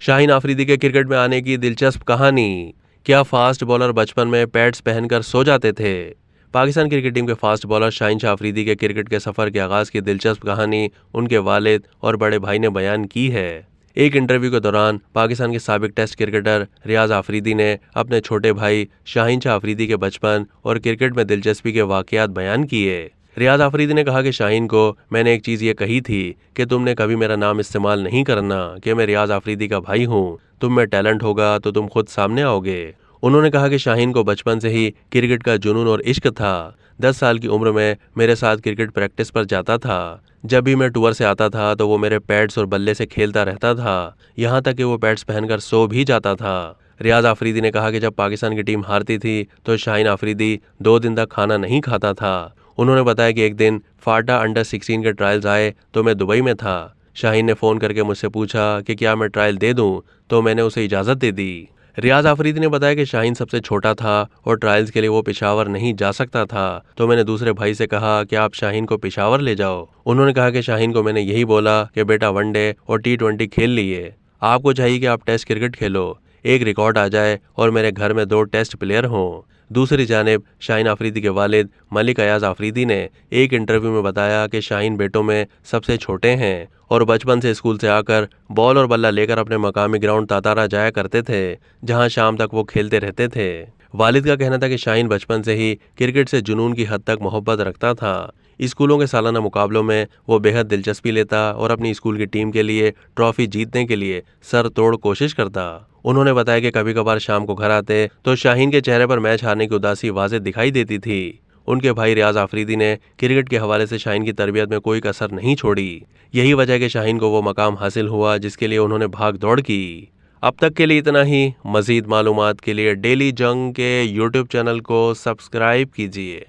शाहीन आफरीदी के क्रिकेट में आने की दिलचस्प कहानी। क्या फास्ट बॉलर बचपन में पैड्स पहनकर सो जाते थे? पाकिस्तान क्रिकेट टीम के फास्ट बॉलर शाहीन शाह अफरीदी के क्रिकेट के सफर के आगाज की दिलचस्प कहानी उनके वालिद और बड़े भाई ने बयान की है। एक इंटरव्यू के दौरान पाकिस्तान के साबिक टेस्ट क्रिकेटर रियाज आफरीदी ने अपने छोटे भाई शाहीन शाह अफरीदी के बचपन और क्रिकेट में दिलचस्पी के वाकयात बयान किए। रियाज आफरीदी ने कहा कि शाहीन को मैंने एक चीज़ ये कही थी कि तुमने कभी मेरा नाम इस्तेमाल नहीं करना कि मैं रियाज आफरीदी का भाई हूँ। तुम में टैलेंट होगा तो तुम खुद सामने आओगे। उन्होंने कहा कि शाहीन को बचपन से ही क्रिकेट का जुनून और इश्क था। 10 साल की उम्र में मेरे साथ क्रिकेट प्रैक्टिस पर जाता था। जब भी मैं टूर से आता था तो वो मेरे पैड्स और बल्ले से खेलता रहता था, यहाँ तक कि वो पैड्स पहनकर सो भी जाता था। रियाज आफरीदी ने कहा कि जब पाकिस्तान की टीम हारती थी तो शाहीन आफरीदी 2 दिन तक खाना नहीं खाता था। उन्होंने बताया कि एक दिन फाटा अंडर 16 के ट्रायल्स आए तो मैं दुबई में था। शाहीन ने फ़ोन करके मुझसे पूछा कि क्या मैं ट्रायल दे दूं, तो मैंने उसे इजाज़त दे दी। रियाज आफरीदी ने बताया कि शाहीन सबसे छोटा था और ट्रायल्स के लिए वो पेशावर नहीं जा सकता था, तो मैंने दूसरे भाई से कहा कि आप शाहीन को पेशावर ले जाओ। उन्होंने कहा कि शाहीन को मैंने यही बोला कि बेटा वनडे और T20 खेल लिए, आपको चाहिए कि आप टेस्ट क्रिकेट खेलो, एक रिकॉर्ड आ जाए और मेरे घर में 2 टेस्ट प्लेयर हों। दूसरी जानिब शाहीन आफरीदी के वालिद मलिक अयाज आफरीदी ने एक इंटरव्यू में बताया कि शाहीन बेटों में सबसे छोटे हैं और बचपन से स्कूल से आकर बॉल और बल्ला लेकर अपने मकामी ग्राउंड तातारा जाया करते थे, जहां शाम तक वो खेलते रहते थे। वालिद का कहना था कि शाहीन बचपन से ही क्रिकेट से जुनून की हद तक मोहब्बत रखता था। स्कूलों के सालाना मुकाबलों में वो बेहद दिलचस्पी लेता और अपनी स्कूल की टीम के लिए ट्रॉफी जीतने के लिए सर तोड़ कोशिश करता। उन्होंने बताया कि कभी कभार शाम को घर आते तो शाहीन के चेहरे पर मैच हारने की उदासी वाज़ेह दिखाई देती थी। उनके भाई रियाज आफरीदी ने क्रिकेट के हवाले से शाहीन की तरबियत में कोई कसर नहीं छोड़ी। यही वजह है कि शाहीन को वो मकाम हासिल हुआ जिसके लिए उन्होंने भाग दौड़ की। अब तक के लिए इतना ही। मज़ीद मालूमात के लिए डेली जंग के यूट्यूब चैनल को सब्सक्राइब कीजिए।